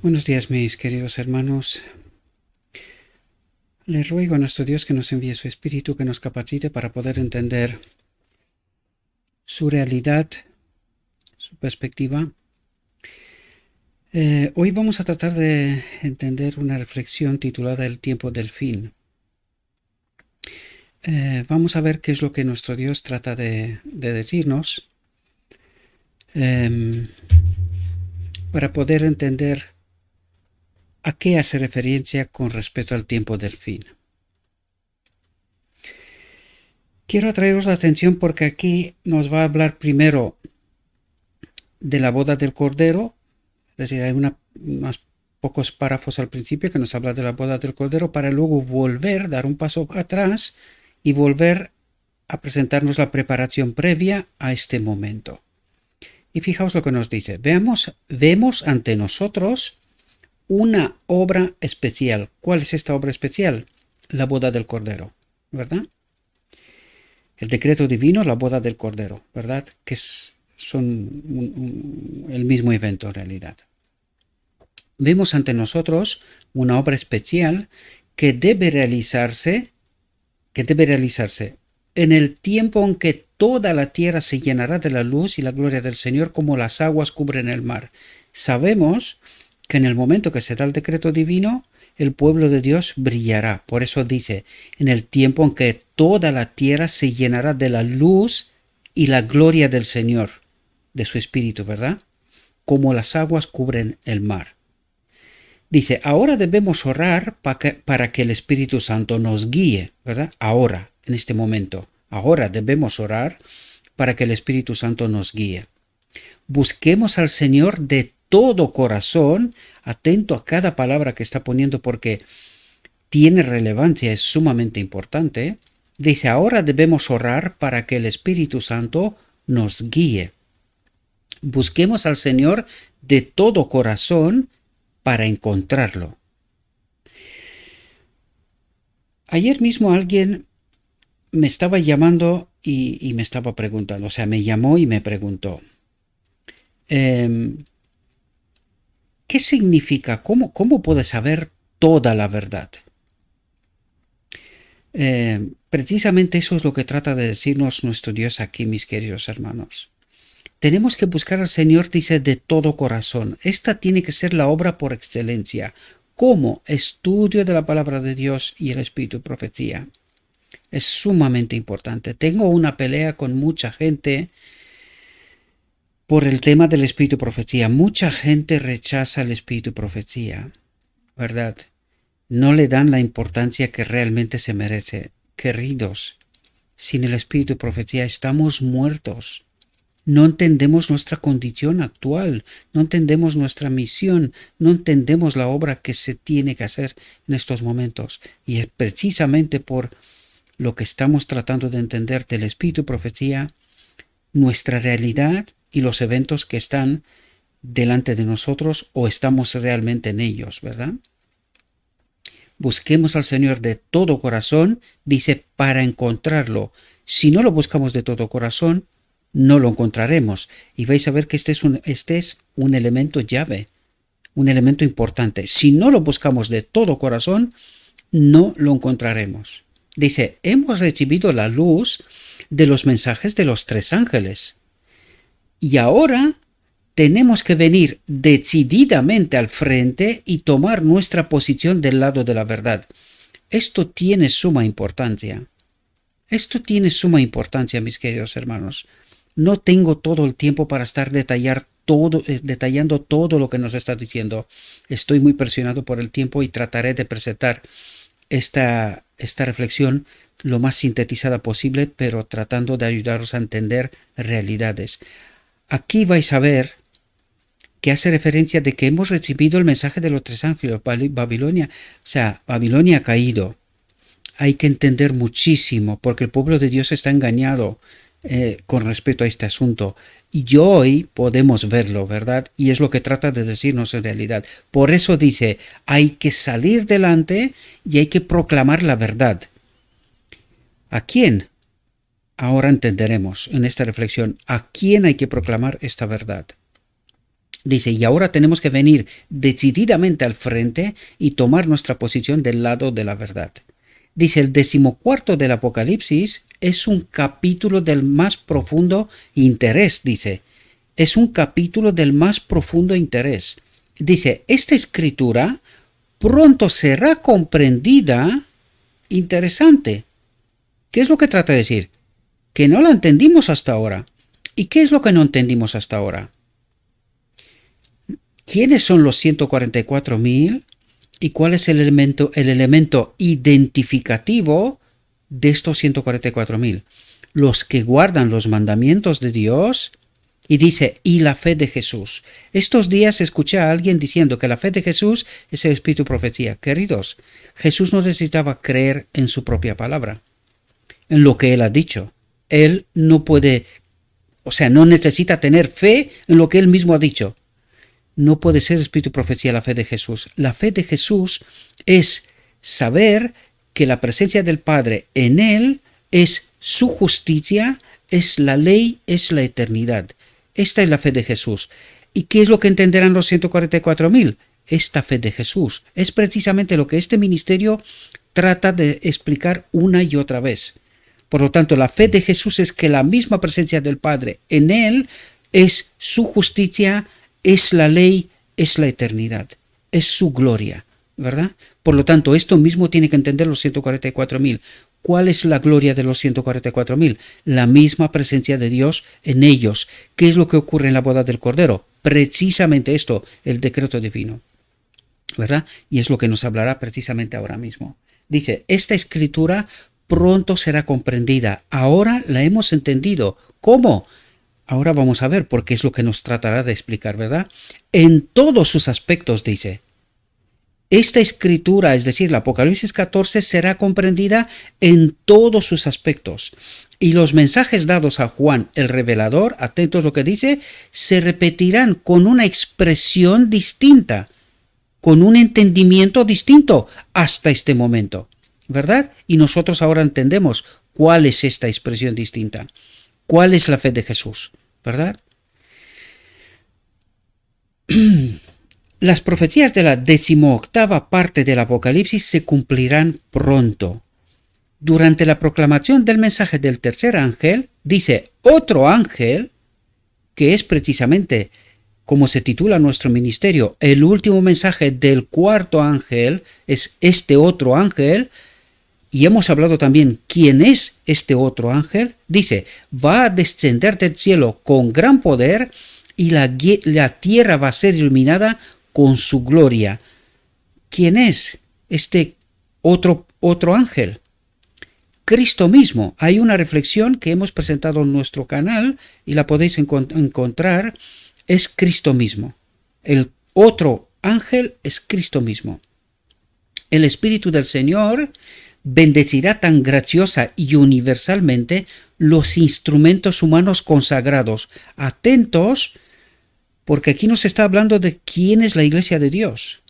Buenos días, mis queridos hermanos. Le ruego a nuestro Dios que nos envíe su Espíritu, que nos capacite para poder entender su realidad, su perspectiva. Hoy vamos a tratar de entender una reflexión titulada El tiempo del fin. Vamos a ver qué es lo que nuestro Dios trata de decirnos para poder entender a qué hace referencia con respecto al tiempo del fin. Quiero atraeros la atención porque aquí nos va a hablar primero de la boda del Cordero, es decir, hay unos pocos párrafos al principio que nos habla de la boda del Cordero para luego dar un paso atrás y volver a presentarnos la preparación previa a este momento. Y fijaos lo que nos dice, vemos ante nosotros una obra especial. ¿Cuál es esta obra especial? La boda del Cordero, ¿verdad? El decreto divino, la boda del Cordero, ¿verdad? Que son el mismo evento en realidad. Vemos ante nosotros una obra especial que debe realizarse en el tiempo en que toda la tierra se llenará de la luz y la gloria del Señor como las aguas cubren el mar. Sabemos que en el momento que se da el decreto divino, el pueblo de Dios brillará. Por eso dice, en el tiempo en que toda la tierra se llenará de la luz y la gloria del Señor, de su Espíritu, ¿verdad? Como las aguas cubren el mar. Dice, ahora debemos orar para que el Espíritu Santo nos guíe, ¿verdad? Ahora, en este momento. Ahora debemos orar para que el Espíritu Santo nos guíe. Busquemos al Señor de todo corazón, atento a cada palabra que está poniendo porque tiene relevancia, es sumamente importante. Dice, ahora debemos orar para que el Espíritu Santo nos guíe. Busquemos al Señor de todo corazón para encontrarlo. Ayer mismo alguien me estaba llamando y me estaba preguntando, o sea, me llamó y me preguntó, ¿qué significa? ¿Cómo puedes saber toda la verdad? Precisamente eso es lo que trata de decirnos nuestro Dios aquí, mis queridos hermanos. Tenemos que buscar al Señor, dice, de todo corazón. Esta tiene que ser la obra por excelencia, como estudio de la palabra de Dios y el Espíritu de profecía. Es sumamente importante. Tengo una pelea con mucha gente por el tema del Espíritu de profecía. Mucha gente rechaza el Espíritu de profecía, ¿verdad? No le dan la importancia que realmente se merece. Queridos, sin el Espíritu de profecía estamos muertos. No entendemos nuestra condición actual, no entendemos nuestra misión, no entendemos la obra que se tiene que hacer en estos momentos. Y es precisamente por lo que estamos tratando de entender del Espíritu y profecía, nuestra realidad y los eventos que están delante de nosotros o estamos realmente en ellos, ¿verdad? Busquemos al Señor de todo corazón, dice, para encontrarlo. Si no lo buscamos de todo corazón, no lo encontraremos. Y vais a ver que este es un elemento llave, un elemento importante. Si no lo buscamos de todo corazón, no lo encontraremos. Dice, hemos recibido la luz de los mensajes de los tres ángeles. Y ahora tenemos que venir decididamente al frente y tomar nuestra posición del lado de la verdad. Esto tiene suma importancia. Esto tiene suma importancia, mis queridos hermanos. No tengo todo el tiempo para estar detallando todo lo que nos está diciendo. Estoy muy presionado por el tiempo y trataré de presentar esta reflexión lo más sintetizada posible, pero tratando de ayudaros a entender realidades. Aquí vais a ver que hace referencia de que hemos recibido el mensaje de los tres ángeles. Babilonia ha caído. Hay que entender muchísimo porque el pueblo de Dios está engañado con respecto a este asunto. Y hoy podemos verlo, ¿verdad? Y es lo que trata de decirnos en realidad. Por eso dice, hay que salir delante y hay que proclamar la verdad. ¿A quién? Ahora entenderemos en esta reflexión a quién hay que proclamar esta verdad. Dice, y ahora tenemos que venir decididamente al frente y tomar nuestra posición del lado de la verdad. Dice, el 14 del Apocalipsis es un capítulo del más profundo interés, dice. Es un capítulo del más profundo interés. Dice, esta escritura pronto será comprendida. Interesante. ¿Qué es lo que trata de decir? Que no la entendimos hasta ahora. ¿Y qué es lo que no entendimos hasta ahora? ¿Quiénes son los 144,000? ¿Y cuál es el elemento identificativo de estos 144,000? Los que guardan los mandamientos de Dios. Y dice, y la fe de Jesús. Estos días escuché a alguien diciendo que la fe de Jesús es el espíritu de profecía. Queridos, Jesús no necesitaba creer en su propia palabra, en lo que Él ha dicho. Él no puede, no necesita tener fe en lo que Él mismo ha dicho. No puede ser espíritu de profecía la fe de Jesús. La fe de Jesús es saber que la presencia del Padre en Él es su justicia, es la ley, es la eternidad. Esta es la fe de Jesús. ¿Y qué es lo que entenderán los 144,000? Esta fe de Jesús. Es precisamente lo que este ministerio trata de explicar una y otra vez. Por lo tanto, la fe de Jesús es que la misma presencia del Padre en Él es su justicia, es la ley, es la eternidad, es su gloria, ¿verdad? Por lo tanto, esto mismo tiene que entender los 144,000. ¿Cuál es la gloria de los 144,000? La misma presencia de Dios en ellos. ¿Qué es lo que ocurre en la boda del Cordero? Precisamente esto, el decreto divino, ¿verdad? Y es lo que nos hablará precisamente ahora mismo. Dice, esta escritura pronto será comprendida. Ahora la hemos entendido. ¿Cómo? Ahora vamos a ver, porque es lo que nos tratará de explicar, ¿verdad? En todos sus aspectos, dice. Esta escritura, es decir, el Apocalipsis 14, será comprendida en todos sus aspectos. Y los mensajes dados a Juan el revelador, atentos a lo que dice, se repetirán con una expresión distinta, con un entendimiento distinto hasta este momento, ¿verdad? Y nosotros ahora entendemos cuál es esta expresión distinta, cuál es la fe de Jesús, ¿verdad? Las profecías de la 18ª parte del Apocalipsis se cumplirán pronto. Durante la proclamación del mensaje del tercer ángel, dice otro ángel, que es precisamente como se titula nuestro ministerio, el último mensaje del cuarto ángel es este otro ángel, y hemos hablado también quién es este otro ángel. Dice, va a descender del cielo con gran poder y la tierra va a ser iluminada con su gloria. ¿Quién es este otro ángel? Cristo mismo. Hay una reflexión que hemos presentado en nuestro canal y la podéis encontrar. Es Cristo mismo. El otro ángel es Cristo mismo. El Espíritu del Señor bendecirá tan graciosa y universalmente los instrumentos humanos consagrados. Atentos, porque aquí nos está hablando de quién es la iglesia de Dios.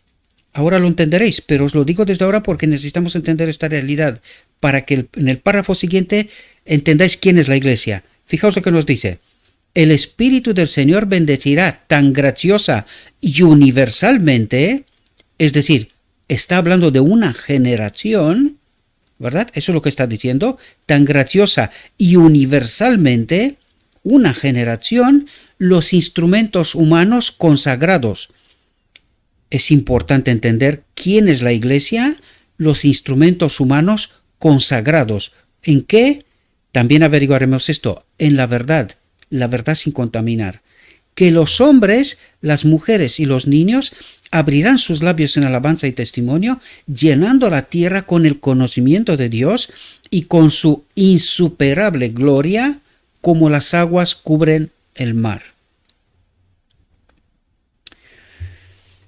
Ahora lo entenderéis, pero os lo digo desde ahora porque necesitamos entender esta realidad para que en el párrafo siguiente entendáis quién es la iglesia. Fijaos lo que nos dice. El Espíritu del Señor bendecirá tan graciosa y universalmente, es decir, está hablando de una generación, ¿verdad? Eso es lo que está diciendo, tan graciosa y universalmente, una generación, los instrumentos humanos consagrados. Es importante entender quién es la iglesia, los instrumentos humanos consagrados. ¿En qué? También averiguaremos esto, en la verdad sin contaminar. Que los hombres, las mujeres y los niños abrirán sus labios en alabanza y testimonio, llenando la tierra con el conocimiento de Dios y con su insuperable gloria, como las aguas cubren el mar.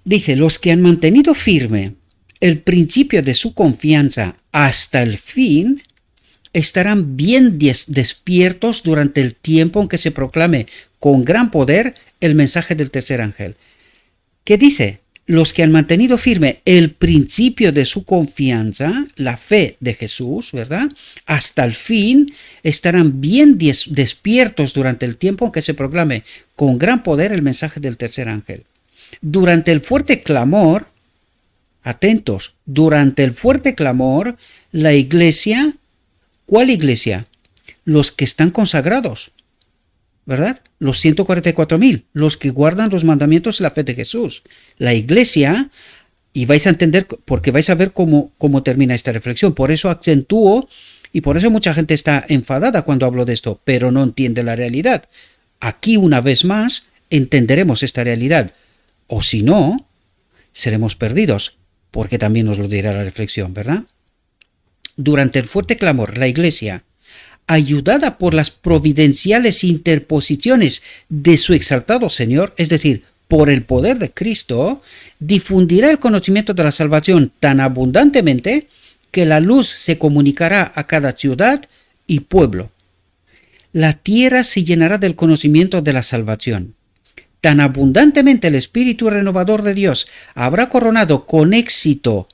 Dice, los que han mantenido firme el principio de su confianza hasta el fin, estarán bien despiertos durante el tiempo en que se proclame con gran poder el mensaje del tercer ángel. ¿Qué dice? Los que han mantenido firme el principio de su confianza, la fe de Jesús, ¿verdad? Hasta el fin estarán bien despiertos durante el tiempo en que se proclame con gran poder el mensaje del tercer ángel. Durante el fuerte clamor, atentos, durante el fuerte clamor, la iglesia, ¿cuál iglesia? Los que están consagrados, ¿verdad? Los 144,000, los que guardan los mandamientos y la fe de Jesús. La iglesia, y vais a entender, porque vais a ver cómo termina esta reflexión. Por eso acentúo, y por eso mucha gente está enfadada cuando hablo de esto, pero no entiende la realidad. Aquí, una vez más, entenderemos esta realidad. O si no, seremos perdidos, porque también nos lo dirá la reflexión, ¿verdad? Durante el fuerte clamor, la iglesia, ayudada por las providenciales interposiciones de su exaltado Señor, es decir, por el poder de Cristo, difundirá el conocimiento de la salvación tan abundantemente que la luz se comunicará a cada ciudad y pueblo. La tierra se llenará del conocimiento de la salvación. Tan abundantemente el Espíritu renovador de Dios habrá coronado con éxito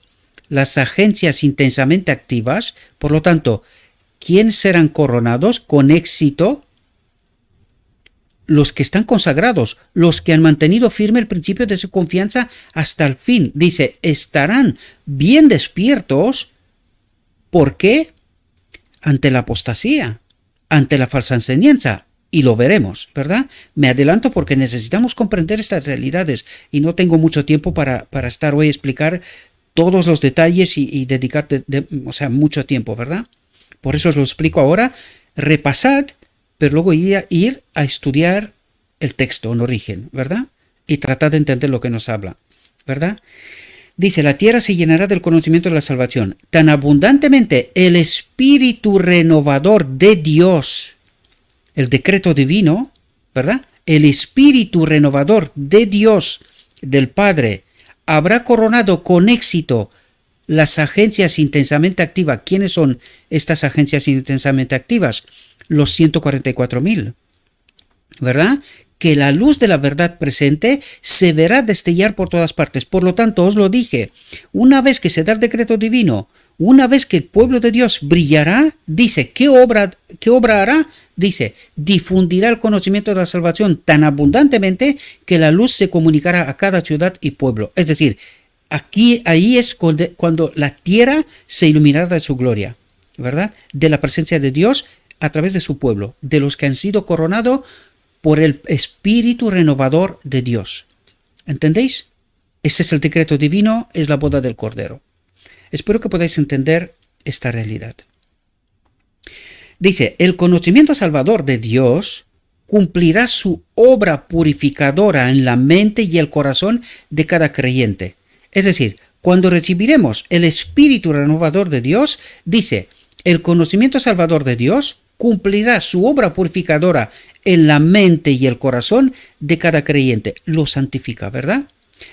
las agencias intensamente activas, por lo tanto, ¿quién serán coronados con éxito? Los que están consagrados, los que han mantenido firme el principio de su confianza hasta el fin. Dice, estarán bien despiertos. ¿Por qué? Ante la apostasía, ante la falsa enseñanza. Y lo veremos, ¿verdad? Me adelanto porque necesitamos comprender estas realidades y no tengo mucho tiempo para estar hoy a explicar todos los detalles y dedicar mucho tiempo, ¿verdad? Por eso os lo explico ahora. Repasad, pero luego ir a estudiar el texto en origen, ¿verdad? Y tratad de entender lo que nos habla, ¿verdad? Dice, la tierra se llenará del conocimiento de la salvación. Tan abundantemente el Espíritu renovador de Dios, el decreto divino, ¿verdad? El Espíritu renovador de Dios, del Padre, habrá coronado con éxito las agencias intensamente activas. ¿Quiénes son estas agencias intensamente activas? Los 144,000, ¿verdad? Que la luz de la verdad presente se verá destellar por todas partes. Por lo tanto, os lo dije, una vez que se da el decreto divino, una vez que el pueblo de Dios brillará, dice, ¿qué obra hará? Dice, difundirá el conocimiento de la salvación tan abundantemente que la luz se comunicará a cada ciudad y pueblo. Es decir, ahí es cuando la tierra se iluminará de su gloria, ¿verdad? De la presencia de Dios a través de su pueblo, de los que han sido coronados por el Espíritu renovador de Dios. ¿Entendéis? Ese es el decreto divino, es la boda del Cordero. Espero que podáis entender esta realidad. Dice, el conocimiento salvador de Dios cumplirá su obra purificadora en la mente y el corazón de cada creyente. Es decir, cuando recibiremos el Espíritu renovador de Dios, dice, el conocimiento salvador de Dios cumplirá su obra purificadora en la mente y el corazón de cada creyente. Lo santifica, ¿verdad?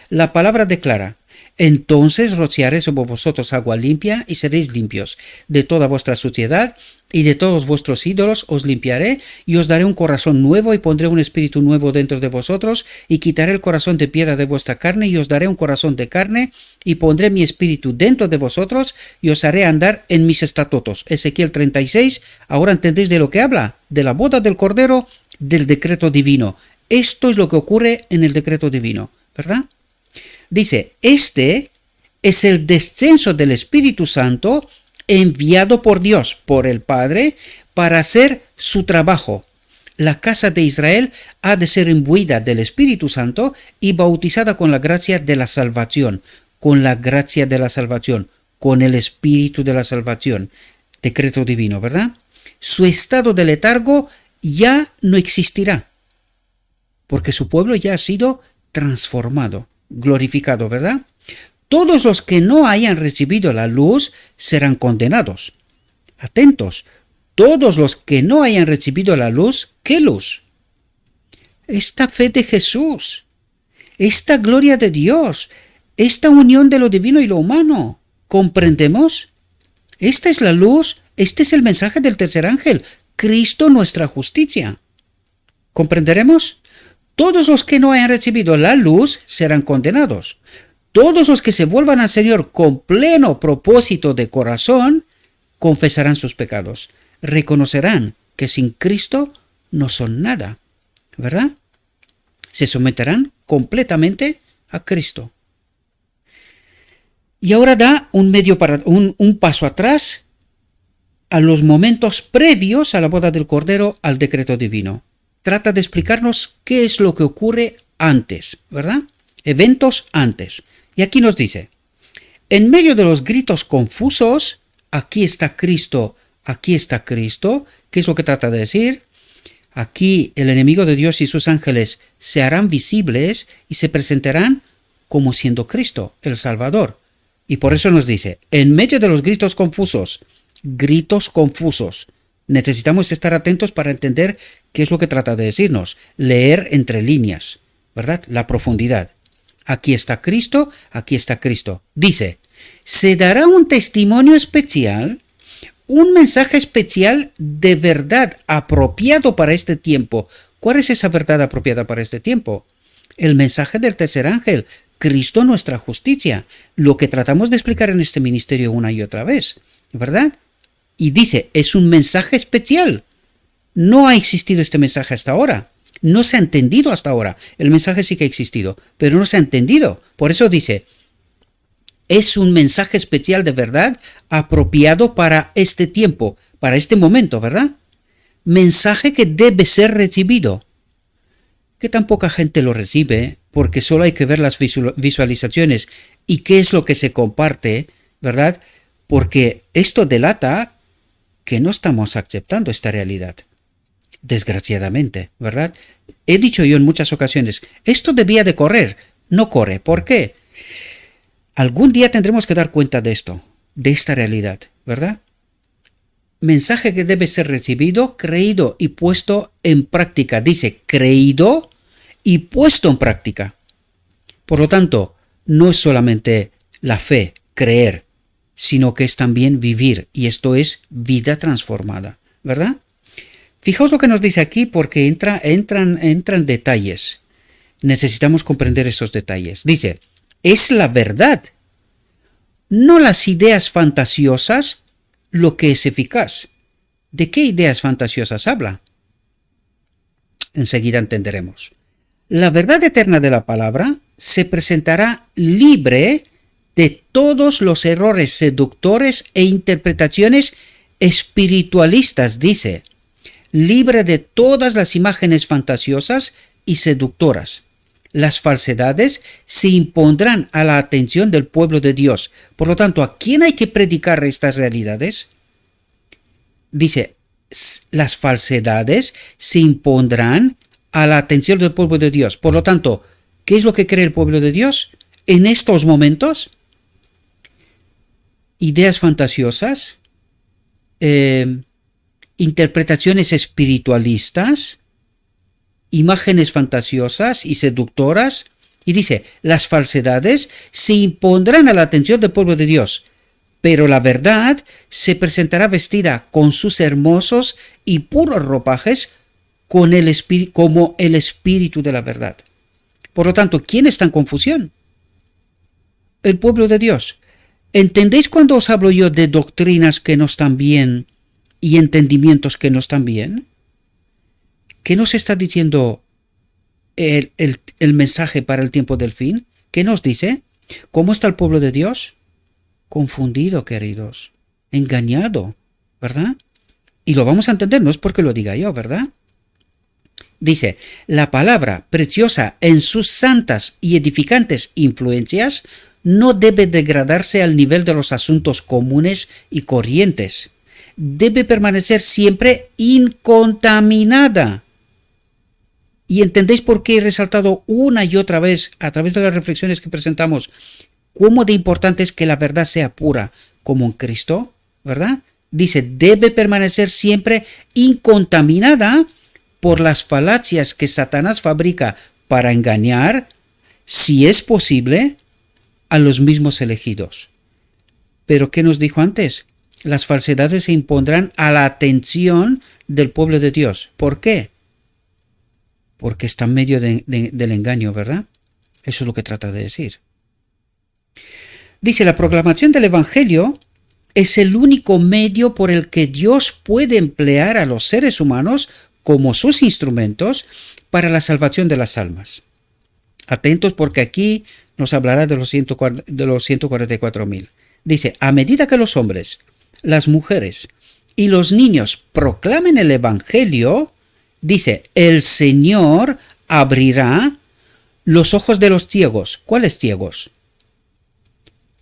La palabra declara, entonces rociaré sobre vosotros agua limpia y seréis limpios. De toda vuestra suciedad y de todos vuestros ídolos os limpiaré y os daré un corazón nuevo y pondré un espíritu nuevo dentro de vosotros y quitaré el corazón de piedra de vuestra carne y os daré un corazón de carne y pondré mi espíritu dentro de vosotros y os haré andar en mis estatutos. Ezequiel 36, ahora entendéis de lo que habla, de la boda del Cordero, del decreto divino. Esto es lo que ocurre en el decreto divino, ¿verdad? Dice, este es el descenso del Espíritu Santo enviado por Dios, por el Padre, para hacer su trabajo. La casa de Israel ha de ser imbuida del Espíritu Santo y bautizada con la gracia de la salvación, con la gracia de la salvación, con el Espíritu de la salvación. Decreto divino, ¿verdad? Su estado de letargo ya no existirá, porque su pueblo ya ha sido transformado, glorificado, ¿verdad? Todos los que no hayan recibido la luz serán condenados. Atentos, todos los que no hayan recibido la luz, ¿qué luz? Esta fe de Jesús, esta gloria de Dios, esta unión de lo divino y lo humano. ¿Comprendemos? Esta es la luz, este es el mensaje del tercer ángel, Cristo nuestra justicia. ¿Comprenderemos? Todos los que no hayan recibido la luz serán condenados. Todos los que se vuelvan al Señor con pleno propósito de corazón, confesarán sus pecados. Reconocerán que sin Cristo no son nada, ¿verdad? Se someterán completamente a Cristo. Y ahora da un paso atrás a los momentos previos a la boda del Cordero, al decreto divino. Trata de explicarnos qué es lo que ocurre antes, ¿verdad? Eventos antes. Y aquí nos dice, en medio de los gritos confusos, aquí está Cristo, ¿qué es lo que trata de decir? Aquí el enemigo de Dios y sus ángeles se harán visibles y se presentarán como siendo Cristo, el Salvador. Y por eso nos dice, en medio de los gritos confusos, necesitamos estar atentos para entender qué es lo que trata de decirnos, leer entre líneas, ¿verdad? La profundidad. Aquí está Cristo. Dice, se dará un testimonio especial, un mensaje especial de verdad apropiado para este tiempo. ¿Cuál es esa verdad apropiada para este tiempo? El mensaje del tercer ángel, Cristo nuestra justicia, lo que tratamos de explicar en este ministerio una y otra vez, ¿verdad? Y dice, es un mensaje especial. No ha existido este mensaje hasta ahora. No se ha entendido hasta ahora. El mensaje sí que ha existido, pero no se ha entendido. Por eso dice, es un mensaje especial de verdad apropiado para este tiempo, para este momento, ¿verdad? Mensaje que debe ser recibido. Que tan poca gente lo recibe, porque solo hay que ver las visualizaciones y qué es lo que se comparte, ¿verdad? Porque esto delata que no estamos aceptando esta realidad. Desgraciadamente, ¿verdad? He dicho yo en muchas ocasiones, esto debía de correr, no corre. ¿Por qué? Algún día tendremos que dar cuenta de esto, de esta realidad, ¿verdad? Mensaje que debe ser recibido, creído y puesto en práctica. Dice, creído y puesto en práctica. Por lo tanto, no es solamente la fe, creer, sino que es también vivir, y esto es vida transformada, ¿verdad? Fijaos lo que nos dice aquí porque entran detalles. Necesitamos comprender esos detalles. Dice, es la verdad, no las ideas fantasiosas, lo que es eficaz. ¿De qué ideas fantasiosas habla? Enseguida entenderemos. La verdad eterna de la palabra se presentará libre de todos los errores seductores e interpretaciones espiritualistas, dice, libre de todas las imágenes fantasiosas y seductoras. Las falsedades se impondrán a la atención del pueblo de Dios. Por lo tanto, ¿a quién hay que predicar estas realidades? Dice, las falsedades se impondrán a la atención del pueblo de Dios. Por lo tanto, ¿qué es lo que cree el pueblo de Dios en estos momentos? Ideas fantasiosas, interpretaciones espiritualistas, imágenes fantasiosas y seductoras. Y dice, las falsedades se impondrán a la atención del pueblo de Dios, pero la verdad se presentará vestida con sus hermosos y puros ropajes como el espíritu de la verdad. Por lo tanto, ¿quién está en confusión? El pueblo de Dios. ¿Entendéis cuando os hablo yo de doctrinas que no están bien y entendimientos que no están bien? ¿Qué nos está diciendo el mensaje para el tiempo del fin? ¿Qué nos dice? ¿Cómo está el pueblo de Dios? Confundido, queridos, engañado, ¿verdad? Y lo vamos a entender, no es porque lo diga yo, ¿verdad? Dice, la palabra preciosa en sus santas y edificantes influencias no debe degradarse al nivel de los asuntos comunes y corrientes. Debe permanecer siempre incontaminada. ¿Y entendéis por qué he resaltado una y otra vez, a través de las reflexiones que presentamos, cómo de importante es que la verdad sea pura, como en Cristo, ¿verdad? Dice, debe permanecer siempre incontaminada por las falacias que Satanás fabrica para engañar, si es posible, a los mismos elegidos. Pero ¿qué nos dijo antes? Las falsedades se impondrán a la atención del pueblo de Dios. ¿Por qué? porque está en medio del engaño, ¿verdad? Eso es lo que trata de decir. Dice, la proclamación del Evangelio es el único medio por el que Dios puede emplear a los seres humanos como sus instrumentos para la salvación de las almas. Atentos porque aquí nos hablará de los 144.000. Dice, a medida que los hombres, las mujeres y los niños proclamen el Evangelio, dice, el Señor abrirá los ojos de los ciegos. ¿Cuáles ciegos?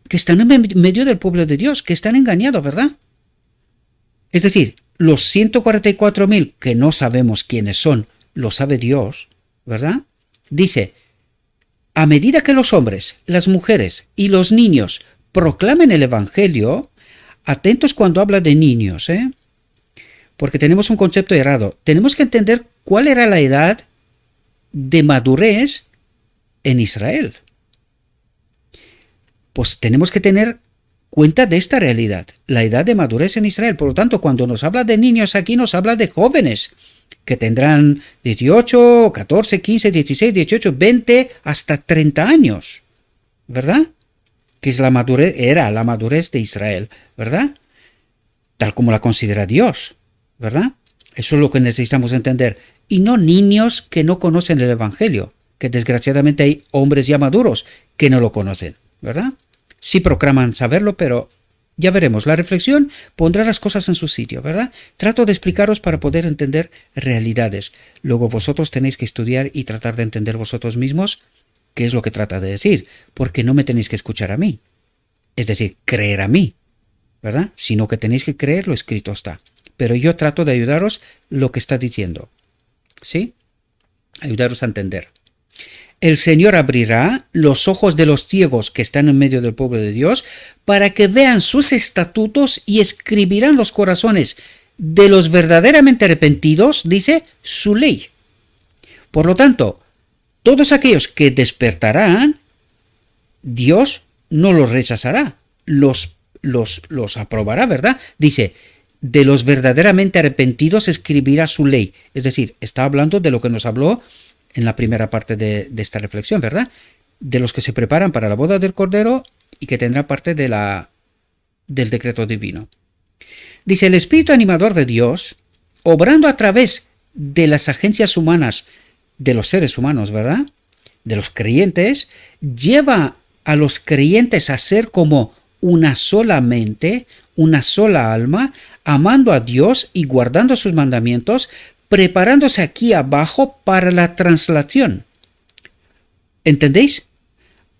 Que están en medio del pueblo de Dios, que están engañados, ¿verdad? Es decir, los 144.000 que no sabemos quiénes son, lo sabe Dios, ¿verdad? Dice, a medida que los hombres, las mujeres y los niños proclamen el Evangelio, atentos cuando habla de niños, porque tenemos un concepto errado. Tenemos que entender cuál era la edad de madurez en Israel. Pues tenemos que tener cuenta de esta realidad, la edad de madurez en Israel. Por lo tanto, cuando nos habla de niños aquí, nos habla de jóvenes, que tendrán 18, 14, 15, 16, 18, 20, hasta 30 años, ¿verdad? Que es era la madurez de Israel, ¿verdad? Tal como la considera Dios, ¿verdad? Eso es lo que necesitamos entender. Y no niños que no conocen el Evangelio, que desgraciadamente hay hombres ya maduros que no lo conocen, ¿verdad? Sí proclaman saberlo, pero ya veremos. La reflexión pondrá las cosas en su sitio, ¿verdad? Trato de explicaros para poder entender realidades. Luego vosotros tenéis que estudiar y tratar de entender vosotros mismos qué es lo que trata de decir, porque no me tenéis que escuchar a mí. Es decir, creer a mí, ¿verdad? Sino que tenéis que creer, lo escrito está. Pero yo trato de ayudaros lo que está diciendo, ¿sí? Ayudaros a entender. El Señor abrirá los ojos de los ciegos que están en medio del pueblo de Dios para que vean sus estatutos y escribirán los corazones de los verdaderamente arrepentidos, dice, su ley. Por lo tanto, todos aquellos que despertarán, Dios no los rechazará, los aprobará, ¿verdad? Dice, de los verdaderamente arrepentidos escribirá su ley. Es decir, está hablando de lo que nos habló en la primera parte de esta reflexión, ¿verdad? De los que se preparan para la boda del Cordero y que tendrá parte del decreto divino. Dice, el Espíritu animador de Dios, obrando a través de las agencias humanas, de los seres humanos, ¿verdad? De los creyentes, lleva a los creyentes a ser como una sola mente, una sola alma, amando a Dios y guardando sus mandamientos, preparándose aquí abajo para la translación. ¿Entendéis?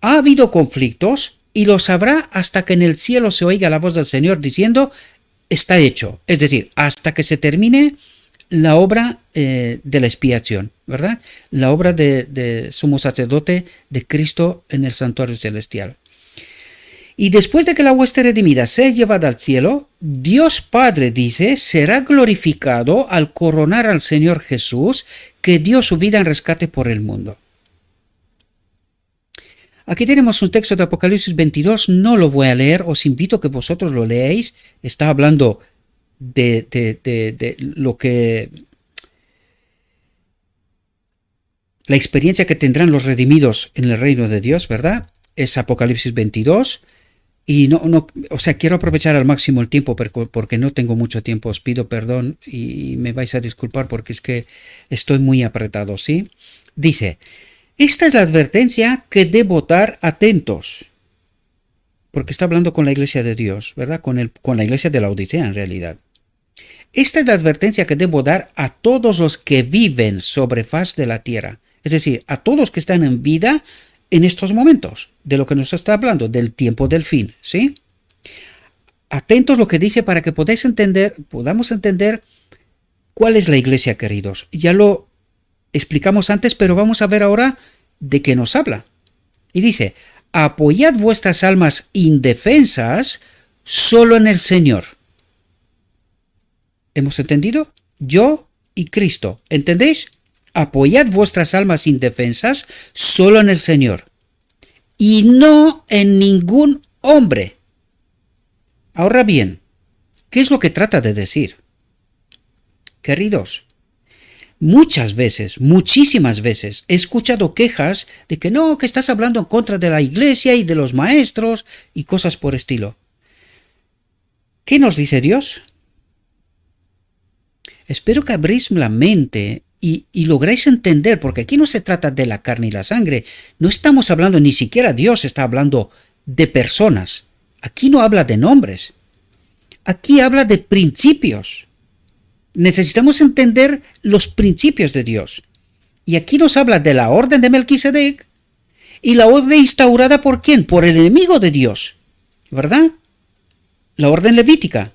Ha habido conflictos y los habrá hasta que en el cielo se oiga la voz del Señor diciendo, está hecho. Es decir, hasta que se termine la obra de la expiación, ¿verdad? La obra de sumo sacerdote de Cristo en el santuario celestial. Y después de que la hueste redimida sea llevada al cielo, Dios Padre, dice, será glorificado al coronar al Señor Jesús, que dio su vida en rescate por el mundo. Aquí tenemos un texto de Apocalipsis 22, no lo voy a leer, os invito a que vosotros lo leáis. Está hablando de lo que... la experiencia que tendrán los redimidos en el reino de Dios, ¿verdad? Es Apocalipsis 22. Y quiero aprovechar al máximo el tiempo porque no tengo mucho tiempo. Os pido perdón y me vais a disculpar porque es que estoy muy apretado, ¿sí? Dice, esta es la advertencia que debo dar atentos. Porque está hablando con la iglesia de Dios, ¿verdad? Con la iglesia de la Odisea en realidad. Esta es la advertencia que debo dar a todos los que viven sobre faz de la tierra. Es decir, a todos que están en vida en estos momentos, de lo que nos está hablando, del tiempo del fin, ¿sí? Atentos lo que dice para que podamos entender cuál es la iglesia, queridos. Ya lo explicamos antes, pero vamos a ver ahora de qué nos habla. Y dice, apoyad vuestras almas indefensas solo en el Señor. ¿Hemos entendido? Yo y Cristo. ¿Entendéis? Apoyad vuestras almas indefensas solo en el Señor y no en ningún hombre. Ahora bien, ¿qué es lo que trata de decir? Queridos, Muchas veces, muchísimas veces, he escuchado quejas de que no, que estás hablando en contra de la iglesia y de los maestros y cosas por estilo. ¿Qué nos dice Dios? Espero que abréis la mente y lográis entender, porque aquí no se trata de la carne y la sangre. No estamos hablando, ni siquiera Dios está hablando de personas. Aquí no habla de nombres. Aquí habla de principios. Necesitamos entender los principios de Dios. Y aquí nos habla de la orden de Melquisedec y la orden instaurada por ¿quién? Por el enemigo de Dios, ¿verdad? La orden levítica,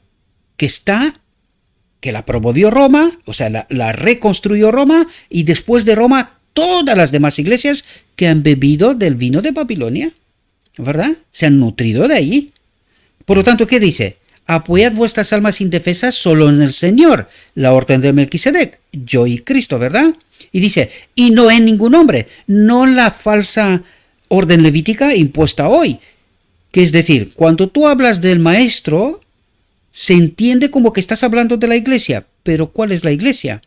que la promovió Roma, o sea, la reconstruyó Roma, y después de Roma todas las demás iglesias que han bebido del vino de Babilonia, ¿verdad? Se han nutrido de ahí. Por lo tanto, ¿qué dice? Apoyad vuestras almas indefensas solo en el Señor, la orden de Melquisedec, yo y Cristo, ¿verdad? Y dice, y no en ningún hombre, no la falsa orden levítica impuesta hoy. Que es decir, cuando tú hablas del maestro, se entiende como que estás hablando de la iglesia, pero ¿cuál es la iglesia?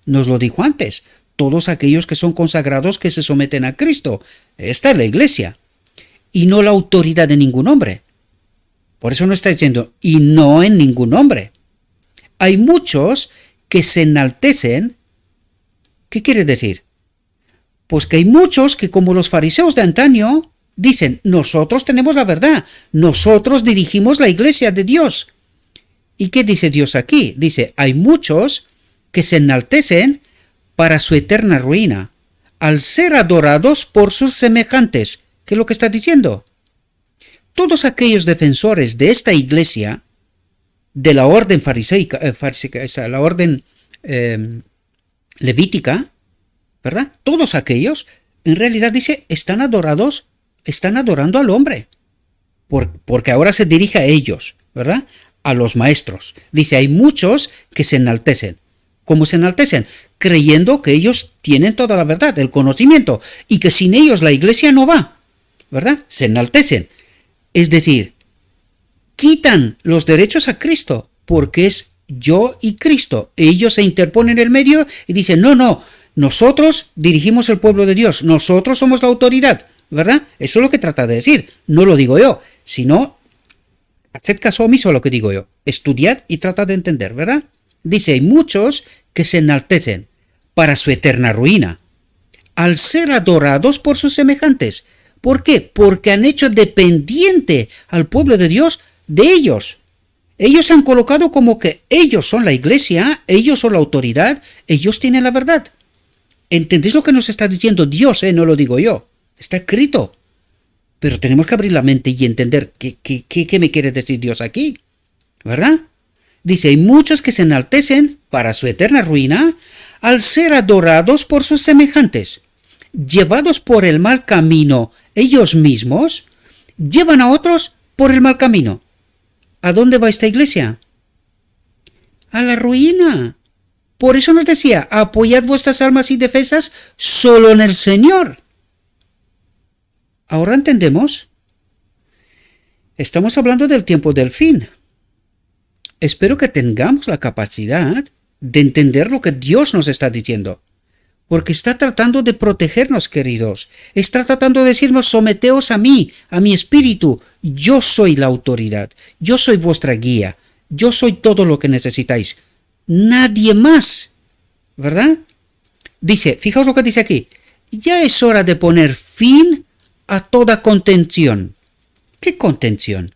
Nos lo dijo antes, todos aquellos que son consagrados que se someten a Cristo. Esta es la iglesia, y no la autoridad de ningún hombre. Por eso no está diciendo, y no en ningún hombre. Hay muchos que se enaltecen. ¿Qué quiere decir? Pues que hay muchos que, como los fariseos de antaño, dicen, nosotros tenemos la verdad, nosotros dirigimos la iglesia de Dios. ¿Y qué dice Dios aquí? Dice, hay muchos que se enaltecen para su eterna ruina, al ser adorados por sus semejantes. ¿Qué es lo que está diciendo? Todos aquellos defensores de esta iglesia, de la orden fariseica, la orden levítica, ¿verdad? Todos aquellos, en realidad dice, están adorando al hombre, porque ahora se dirige a ellos, ¿verdad? A los maestros. Dice, hay muchos que se enaltecen. ¿Cómo se enaltecen? Creyendo que ellos tienen toda la verdad, el conocimiento, y que sin ellos la iglesia no va, ¿verdad? Se enaltecen. Es decir, quitan los derechos a Cristo, porque es yo y Cristo. Ellos se interponen en el medio y dicen, no, nosotros dirigimos el pueblo de Dios, nosotros somos la autoridad, ¿verdad? Eso es lo que trata de decir, no lo digo yo, sino, haced caso omiso a lo que digo yo, estudiad y tratad de entender, ¿verdad? Dice, hay muchos que se enaltecen para su eterna ruina, al ser adorados por sus semejantes. ¿Por qué? Porque han hecho dependiente al pueblo de Dios de ellos. Ellos se han colocado como que ellos son la iglesia, ellos son la autoridad, ellos tienen la verdad. ¿Entendéis lo que nos está diciendo Dios? No lo digo yo. Está escrito. Pero tenemos que abrir la mente y entender qué me quiere decir Dios aquí, ¿verdad? Dice, hay muchos que se enaltecen para su eterna ruina al ser adorados por sus semejantes. Llevados por el mal camino ellos mismos, llevan a otros por el mal camino. ¿A dónde va esta iglesia? A la ruina. Por eso nos decía, apoyad vuestras almas indefensas solo en el Señor. ¿Ahora entendemos? Estamos hablando del tiempo del fin. Espero que tengamos la capacidad de entender lo que Dios nos está diciendo. Porque está tratando de protegernos, queridos. Está tratando de decirnos, someteos a mí, a mi espíritu. Yo soy la autoridad. Yo soy vuestra guía. Yo soy todo lo que necesitáis. Nadie más. ¿Verdad? Dice, fijaos lo que dice aquí. Ya es hora de poner fin a toda contención. ¿Qué contención?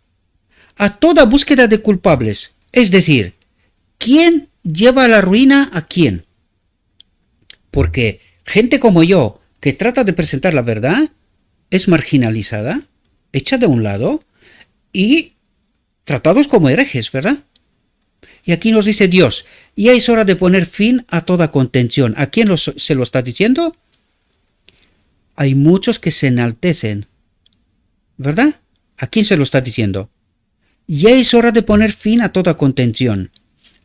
A toda búsqueda de culpables. Es decir, ¿quién lleva a la ruina a quién? Porque gente como yo, que trata de presentar la verdad, es marginalizada, hecha de un lado y tratados como herejes, ¿verdad? Y aquí nos dice Dios, ya es hora de poner fin a toda contención. ¿A quién se lo está diciendo? Hay muchos que se enaltecen, ¿verdad? ¿A quién se lo está diciendo? Ya es hora de poner fin a toda contención,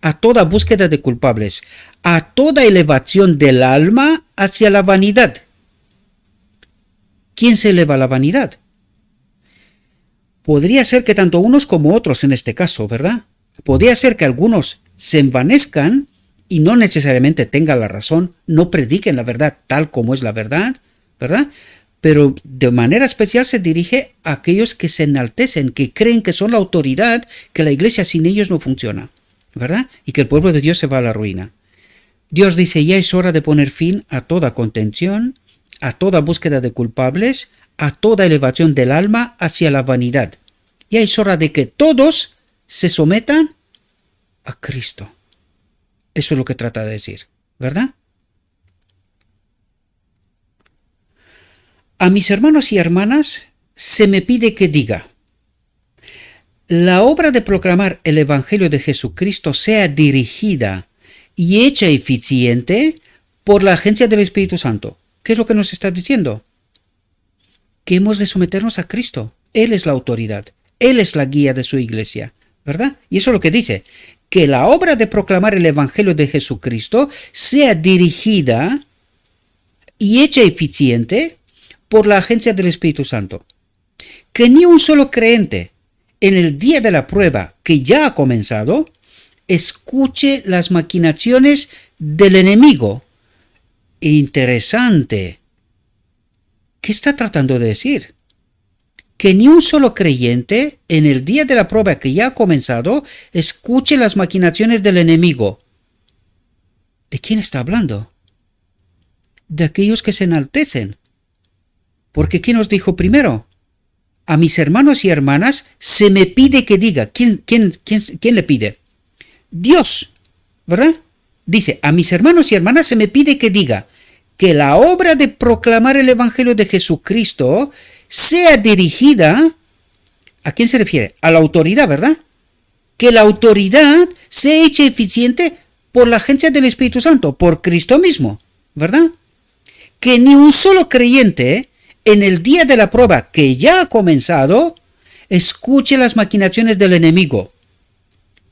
a toda búsqueda de culpables, a toda elevación del alma hacia la vanidad. ¿Quién se eleva a la vanidad? Podría ser que tanto unos como otros en este caso, ¿verdad? Podría ser que algunos se envanezcan y no necesariamente tengan la razón, no prediquen la verdad tal como es la verdad, ¿verdad? Pero de manera especial se dirige a aquellos que se enaltecen, que creen que son la autoridad, que la iglesia sin ellos no funciona, ¿verdad? Y que el pueblo de Dios se va a la ruina. Dios dice, ya es hora de poner fin a toda contención, a toda búsqueda de culpables, a toda elevación del alma hacia la vanidad. Ya es hora de que todos se sometan a Cristo. Eso es lo que trata de decir, ¿verdad? A mis hermanos y hermanas se me pide que diga, la obra de proclamar el Evangelio de Jesucristo sea dirigida y hecha eficiente por la agencia del Espíritu Santo. ¿Qué es lo que nos está diciendo? Que hemos de someternos a Cristo. Él es la autoridad. Él es la guía de su iglesia, ¿verdad? Y eso es lo que dice, que la obra de proclamar el Evangelio de Jesucristo sea dirigida y hecha eficiente por la agencia del Espíritu Santo. Que ni un solo creyente en el día de la prueba que ya ha comenzado escuche las maquinaciones del enemigo. Interesante. ¿Qué está tratando de decir? Que ni un solo creyente en el día de la prueba que ya ha comenzado escuche las maquinaciones del enemigo. ¿De quién está hablando? De aquellos que se enaltecen. Porque ¿quién nos dijo primero? A mis hermanos y hermanas se me pide que diga. ¿Quién le pide? Dios, ¿verdad? Dice, a mis hermanos y hermanas se me pide que diga que la obra de proclamar el Evangelio de Jesucristo sea dirigida, ¿a quién se refiere? A la autoridad, ¿verdad? Que la autoridad sea hecha eficiente por la agencia del Espíritu Santo, por Cristo mismo, ¿verdad? Que ni un solo creyente en el día de la prueba que ya ha comenzado escuche las maquinaciones del enemigo.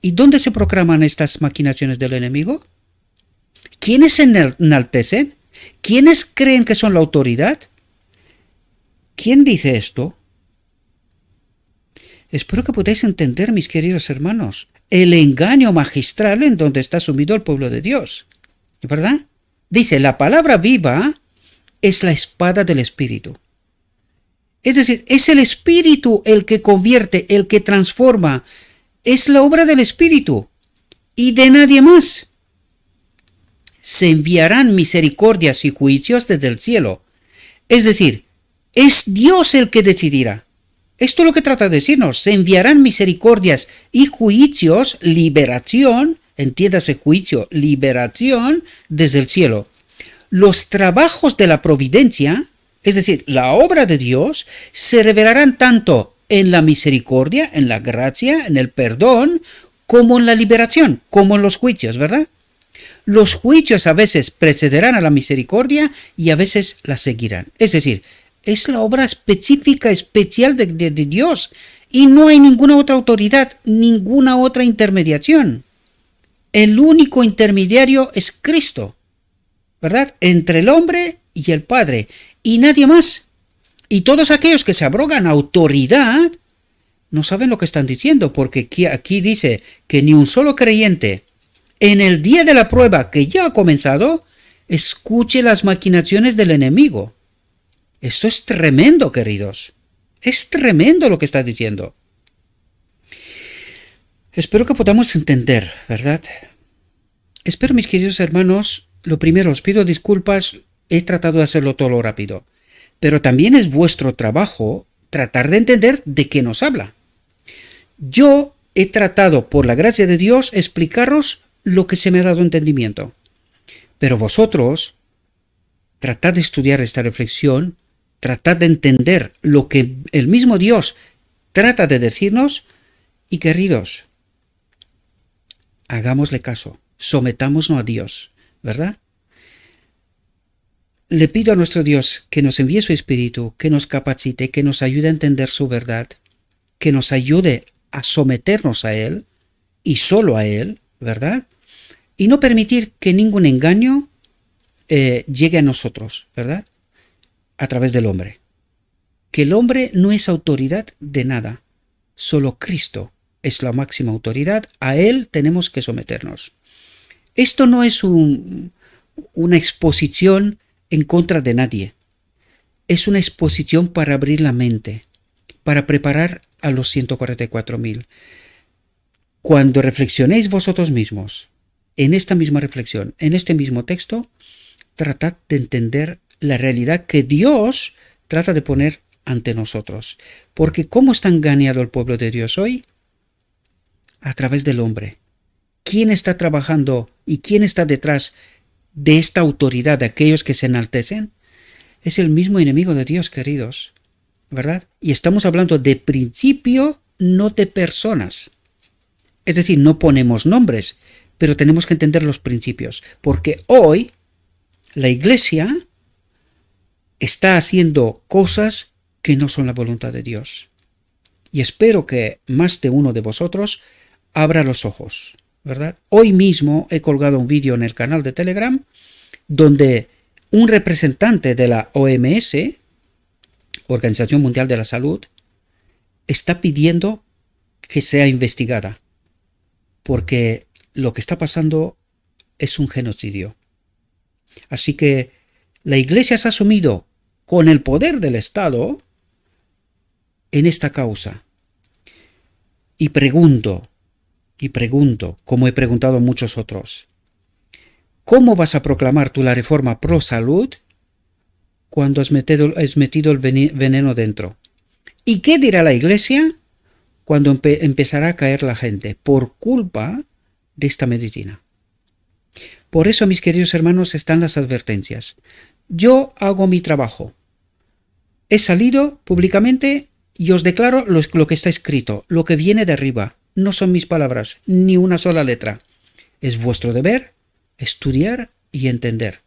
¿Y dónde se proclaman estas maquinaciones del enemigo? ¿Quiénes se enaltecen? ¿Quiénes creen que son la autoridad? ¿Quién dice esto? Espero que podáis entender, mis queridos hermanos, el engaño magistral en donde está sumido el pueblo de Dios, ¿verdad? Dice, la palabra viva es la espada del Espíritu. Es decir, es el Espíritu el que convierte, el que transforma. Es la obra del Espíritu y de nadie más. Se enviarán misericordias y juicios desde el cielo. Es decir, es Dios el que decidirá. Esto es lo que trata de decirnos. Se enviarán misericordias y juicios, liberación, entiéndase juicio, liberación desde el cielo. Los trabajos de la providencia, es decir, la obra de Dios, se revelarán tanto en la misericordia, en la gracia, en el perdón, como en la liberación, como en los juicios, ¿verdad? Los juicios a veces precederán a la misericordia y a veces la seguirán. Es decir, es la obra específica, especial de Dios y no hay ninguna otra autoridad, ninguna otra intermediación. El único intermediario es Cristo, ¿verdad? Entre el hombre y el Padre y nadie más. Y todos aquellos que se abrogan autoridad no saben lo que están diciendo, porque aquí dice que ni un solo creyente en el día de la prueba que ya ha comenzado escuche las maquinaciones del enemigo. Esto es tremendo, queridos. Es tremendo lo que está diciendo. Espero que podamos entender, ¿verdad? Espero, mis queridos hermanos, lo primero, os pido disculpas, he tratado de hacerlo todo lo rápido. Pero también es vuestro trabajo tratar de entender de qué nos habla. Yo he tratado, por la gracia de Dios, explicaros lo que se me ha dado entendimiento. Pero vosotros, tratad de estudiar esta reflexión, tratad de entender lo que el mismo Dios trata de decirnos y, queridos, hagámosle caso, sometámonos a Dios, ¿verdad? Le pido a nuestro Dios que nos envíe su Espíritu, que nos capacite, que nos ayude a entender su verdad, que nos ayude a someternos a Él y solo a Él, ¿verdad? Y no permitir que ningún engaño llegue a nosotros, ¿verdad? A través del hombre. Que el hombre no es autoridad de nada, solo Cristo es la máxima autoridad, a Él tenemos que someternos. Esto no es una exposición en contra de nadie. Es una exposición para abrir la mente, para preparar a los 144.000. Cuando reflexionéis vosotros mismos en esta misma reflexión, en este mismo texto, tratad de entender la realidad que Dios trata de poner ante nosotros. Porque ¿cómo está engañado el pueblo de Dios hoy? A través del hombre. ¿Quién está trabajando y quién está detrás de esta autoridad de aquellos que se enaltecen? Es el mismo enemigo de Dios, queridos, ¿verdad? Y estamos hablando de principio, no de personas. Es decir, no ponemos nombres, pero tenemos que entender los principios, porque hoy la Iglesia está haciendo cosas que no son la voluntad de Dios. Y espero que más de uno de vosotros abra los ojos, ¿verdad? Hoy mismo he colgado un vídeo en el canal de Telegram donde un representante de la OMS, Organización Mundial de la Salud, está pidiendo que sea investigada, porque lo que está pasando es un genocidio. Así que la Iglesia se ha asumido con el poder del Estado en esta causa. Y pregunto, como he preguntado a muchos otros, ¿cómo vas a proclamar tú la reforma pro salud cuando has metido el veneno dentro? ¿Y qué dirá la Iglesia cuando empezará a caer la gente por culpa de esta medicina? Por eso, mis queridos hermanos, están las advertencias. Yo hago mi trabajo. He salido públicamente y os declaro lo que está escrito, lo que viene de arriba. No son mis palabras, ni una sola letra. Es vuestro deber estudiar y entender.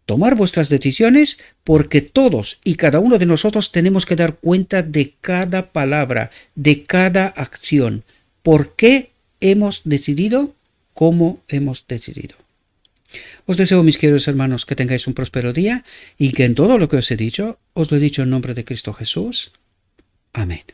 Tomar vuestras decisiones, porque todos y cada uno de nosotros tenemos que dar cuenta de cada palabra, de cada acción. ¿Por qué hemos decidido? ¿Cómo hemos decidido? Os deseo, mis queridos hermanos, que tengáis un próspero día y que en todo lo que os he dicho, os lo he dicho en nombre de Cristo Jesús. Amén.